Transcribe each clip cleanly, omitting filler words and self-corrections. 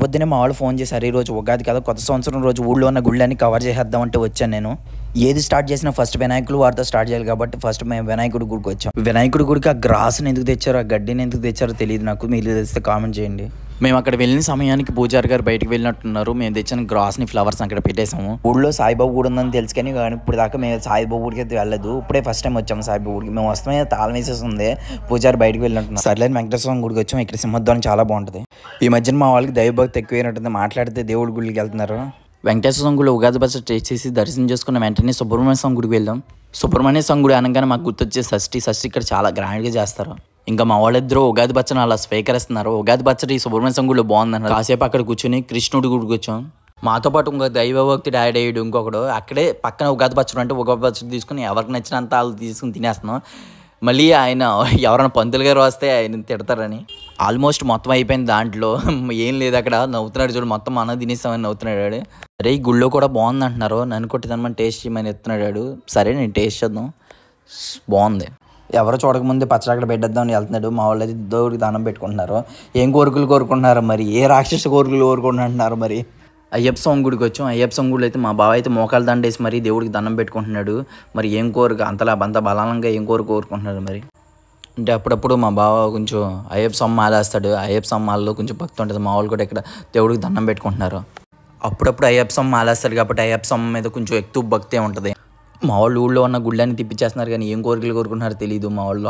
పొద్దున్నే మా వాళ్ళు ఫోన్ చేశారు. ఈరోజు ఉగాది కదా, కొత్త సంవత్సరం రోజు ఊళ్ళో ఉన్న గుళ్ళని కవర్ చేసేద్దామంటే వచ్చాను నేను. ఏది స్టార్ట్ చేసినా ఫస్ట్ వినాయకుడు వారితో స్టార్ట్ చేయాలి కాబట్టి ఫస్ట్ మేము వినాయకుడి గుడికి వచ్చాం. వినాయకుడి గుడికి ఆ గ్రాస్ని ఎందుకు తెచ్చారో, ఆ గడ్డిని ఎందుకు తెచ్చారో తెలియదు నాకు. మీరు తెలిస్తే కామెంట్ చేయండి. మేము అక్కడ వెళ్ళిన సమయానికి పూజారి గారు బయటకు వెళ్ళినట్టున్నారు. మేము తెచ్చిన గ్రాస్ని ఫ్లవర్స్ అక్కడ పెట్టేసాము. ఊళ్ళో సాయిబాబు గుడి ఉందని తెలుసు కానీ ఇప్పుడు దాకా మేము సాయిబాబు గుడికి అయితే వెళ్ళలేదు. ఇప్పుడే ఫస్ట్ టైం వచ్చాము సాయిబాబు గుడికి. మేము వస్తామే తాళం వేసేస్తుంది, పూజారి బయటకు వెళ్ళినట్టున్నారు. సర్లేని వెంకటేశ్వర గుడికి వచ్చాము. ఇక్కడ సింహద్వారం చాలా బాగుంటుంది. ఈ మధ్యన మా వాళ్ళకి దైవభక్తి ఎక్కువైనట్టుంది. మాట్లాడితే దేవుడి గుడికి వెళ్తున్నారు. వెంకటేశ్వర గుడి ఉగాది పచ్చడి టేస్ట్ చేసి దర్శనం చేసుకున్న వెంటనే సుబ్రహ్మణ్య స్వామి గుడికి వెళ్దాం. సుబ్రహ్మణ్య స్వామి గుడి అనగానే మాకు గుర్తొచ్చే షష్ఠి ఇక్కడ చాలా గ్రాండ్గా చేస్తారు. ఇంకా మా వాళ్ళిద్దరూ ఉగాది పచ్చడిని అలా స్వీకరిస్తున్నారు. ఉగాది పచ్చడి సుబ్రహ్మణ్య స్వామి గుడిలో బాగుందన్నారు. కాసేపు అక్కడ కూర్చొని కృష్ణుడి గుడికి వచ్చాం. మాతో పాటు ఇంకో దైవభక్తుడు యాడ్ అయ్యాడు ఇంకొకడు. అక్కడే పక్కన ఉగాది పచ్చడి అంటే ఉగాది పచ్చడి తీసుకుని ఎవరికి నచ్చినంత వాళ్ళు తీసుకుని తినేస్తున్నాం. మళ్ళీ ఆయన ఎవరైనా పంతులు గారు వస్తే ఆయన తిడతారని ఆల్మోస్ట్ మొత్తం అయిపోయింది. దాంట్లో ఏం లేదు, అక్కడ నవ్వుతున్నాడు చూడు, మొత్తం అన్న తినేస్తామని నవ్వుతున్నాడు. అరే ఈ గుళ్ళో కూడా బాగుంది అంటున్నారు. నన్ను కొట్టిదనమని టేస్ట్ చేయమని ఎత్తున్నాడు. సరే నేను టేస్ట్ చేద్దాం, బాగుంది. ఎవరో చూడకముందే పచ్చడి అక్కడ పెట్టేద్దామని వెళ్తున్నాడు. మా వాళ్ళు అయితే దేవుడికి దండం పెట్టుకుంటున్నారు. ఏం కోరికలు కోరుకుంటున్నారు మరి, ఏ రాక్షస కోరికలు కోరుకుంటున్నారు మరి. అయ్యప్ప స్వామి గుడికి వచ్చాం. అయ్యప్ప స్వామి గుడిలో అయితే మా బావ అయితే మోకాలు దండేసి మరి దేవుడికి దండం పెట్టుకుంటున్నాడు. మరి ఏం కోరిక అంత బలంగా ఏం కోరుకుంటున్నాడు మరి అంటే అప్పుడప్పుడు మా బావ కొంచెం అయ్యప్ప స్వామి మాలేస్తాడు. అయ్యప్ప స్వామి మాలలో కొంచెం భక్తి ఉంటుంది. మా వాళ్ళు కూడా ఇక్కడ దేవుడికి దండం పెట్టుకుంటున్నారు. అప్పుడప్పుడు అయ్యప్ప స్వామి మాలేస్తాడు కాబట్టి అయ్యప్ప స్వామి మీద కొంచెం ఎక్కువ భక్తి ఉంటుంది. మా వాళ్ళు ఊళ్ళో ఉన్న గుళ్ళని తిప్పించేస్తున్నారు కానీ ఏం కోరికలు కోరుకుంటున్నారో తెలియదు. మా వాళ్ళు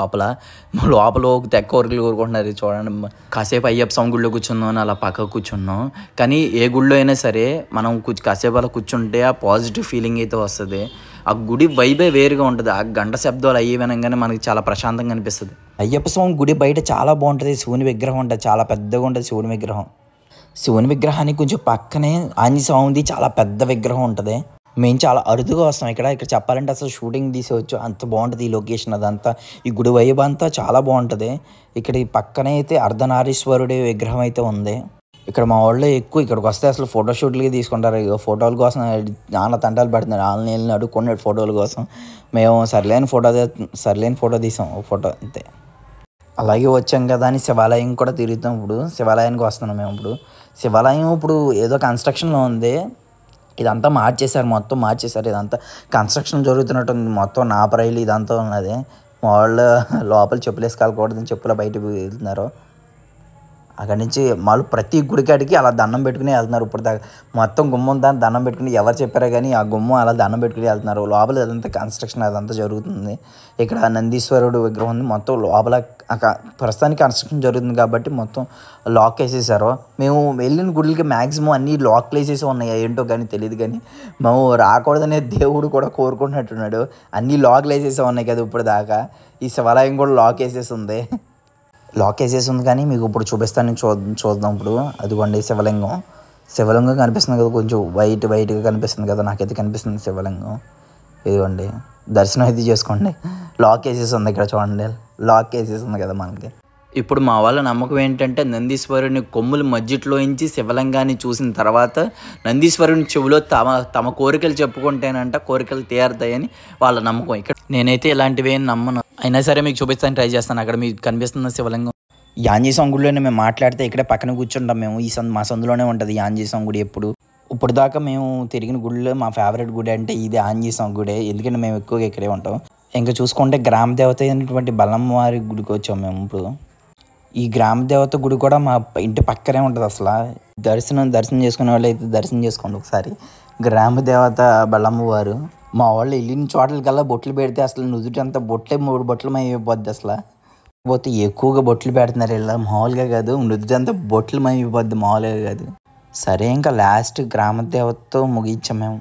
లోపల తెక్క కోరికలు కోరుకుంటున్నారు. చూడండి, కాసేపు అయ్యప్ప స్వామి గుళ్ళో కూర్చున్నాం అని అలా పక్కకు కూర్చున్నాం. కానీ ఏ గుళ్ళో అయినా సరే మనం కాసేపు అలా కూర్చుంటే ఆ పాజిటివ్ ఫీలింగ్ అయితే వస్తుంది. ఆ గుడి వైబే వేరుగా ఉంటుంది. ఆ గంట శబ్దాలు అయ్యి వినగానే మనకి చాలా ప్రశాంతంగా అనిపిస్తుంది. అయ్యప్ప స్వామి గుడి బయట చాలా బాగుంటుంది. శివుని విగ్రహం ఉంటుంది, చాలా పెద్దగా ఉంటుంది శివుని విగ్రహం. శివుని విగ్రహానికి కొంచెం పక్కనే ఆంజనేయ స్వామిది చాలా పెద్ద విగ్రహం ఉంటుంది. మేము చాలా అరుదుగా వస్తాం. ఇక్కడ చెప్పాలంటే అసలు షూటింగ్ తీసేవచ్చు, అంత బాగుంటుంది ఈ లొకేషన్. అదంతా ఈ గుడి వైబ్ అంతా చాలా బాగుంటుంది. ఇక్కడ ఈ పక్కనే అయితే అర్ధనారీశ్వరుడి విగ్రహం అయితే ఉంది. ఇక్కడ మా వాళ్ళు ఎక్కువ ఇక్కడికి వస్తే అసలు ఫోటోషూట్లకి తీసుకుంటారు. ఫోటోల కోసం చాలా తంటాలు పెడుతున్నారు. వాళ్ళని అడుక్కున్నాడు ఫోటోల కోసం. మేము సరిలేని ఫోటో తీసాం, ఫోటో అంతే. అలాగే వచ్చాం కదా అని శివాలయం కూడా తిరుగుతాం. ఇప్పుడు శివాలయానికి వస్తున్నాం మేము. ఇప్పుడు శివాలయం ఇప్పుడు ఏదో కన్స్ట్రక్షన్లో ఉంది. ఇదంతా మార్చేశారు. ఇదంతా కన్స్ట్రక్షన్ జరుగుతున్నట్టుంది. మొత్తం నాపరైలు ఇదంతా ఉన్నది. మా వాళ్ళు లోపల చెప్పులు వేసుకోకూడదని చెప్పులు బయట వెళ్తున్నారు. అక్కడి నుంచి వాళ్ళు ప్రతి గుడికాడికి అలా దండం పెట్టుకుని వెళ్తున్నారు. ఇప్పుడు దాకా మొత్తం గుమ్మం దాన్ని దండం పెట్టుకుని ఎవరు చెప్పారో కానీ ఆ గుమ్మం అలా దండం పెట్టుకుని వెళ్తున్నారు. లోపల అదంతా కన్స్ట్రక్షన్ అదంతా జరుగుతుంది. ఇక్కడ నందీశ్వరుడు విగ్రహం ఉంది. మొత్తం లోపల ప్రస్తుతానికి కన్స్ట్రక్షన్ జరుగుతుంది కాబట్టి మొత్తం లాక్ వేసేసారు. మేము వెళ్ళిన గుడికి మ్యాక్సిమం అన్ని లాక్లు వేసేసి ఉన్నాయి. ఏంటో కానీ తెలియదు. కానీ మేము రాకూడదనే దేవుడు కూడా కోరుకుంటున్నట్టున్నాడు. అన్ని లాక్లు వేసేసి ఉన్నాయి కదా ఇప్పుడు దాకా. ఈ శివాలయం కూడా లాక్ వేసేసి ఉంది కానీ మీకు ఇప్పుడు చూపిస్తాను. చూద్దాం ఇప్పుడు. అదిగోండి శివలింగం కనిపిస్తుంది కదా, కొంచెం వైట్గా కనిపిస్తుంది కదా, నాకైతే కనిపిస్తుంది శివలింగం. ఇదిగోండి, దర్శనం అయితే చేసుకోండి. లాక్ వేసేసి ఉంది ఇక్కడ చూడండి, లాక్ వేసేసి ఉంది కదా మనకి. ఇప్పుడు మా వాళ్ళ నమ్మకం ఏంటంటే నందీశ్వరుని కొమ్ముల మధ్యలోంచి శివలింగాన్ని చూసిన తర్వాత నందీశ్వరుని చెవిలో తమ కోరికలు చెప్పుకుంటేనంట కోరికలు తీరుతాయని వాళ్ళ నమ్మకం. ఇక్కడ నేనైతే ఇలాంటివి ఏం నమ్మను. అయినా సరే మీకు చూపిస్తాను ట్రై చేస్తాను. అక్కడ మీకు కనిపిస్తున్న శివలింగం ఈ ఆంజనేయ స్వామి గుడిలోనే మేము మాట్లాడితే ఇక్కడే పక్కన కూర్చుంటాం మేము. మా సందులోనే ఉంటుంది ఈ ఆంజనేయ స్వామి గుడి. ఇప్పుడు దాకా మేము తిరిగిన గుడిలో మా ఫేవరెట్ గుడి అంటే ఇది ఆంజనేయ స్వామి గుడే. ఎందుకంటే మేము ఎక్కువగా ఇక్కడే ఉంటాం. ఇంకా చూసుకుంటే గ్రామ దేవత అయినటువంటి బల్లమ్మవారి గుడికి వచ్చాం మేము. ఇప్పుడు ఈ గ్రామ దేవత గుడి కూడా మా ఇంటి పక్కనే ఉంటుంది. అసలు దర్శనం చేసుకునే వాళ్ళు అయితే దర్శనం చేసుకోండి ఒకసారి. గ్రామ దేవత బల్లమ్మవారు. మా వాళ్ళు వెళ్ళిన చోట్లకల్లా బొట్లు పెడితే అసలు నుదుటి అంతా 3 బొట్లు అయిపోద్ది. అసలు పోతే ఎక్కువగా బొట్లు పెడుతున్నారు ఇలా, మామూలుగా కాదు. నుదుటి అంతా బొట్లు అయిపోద్ది, మామూలుగా కాదు. సరే ఇంకా లాస్ట్ గ్రామ దేవతతో ముగించాం మేము.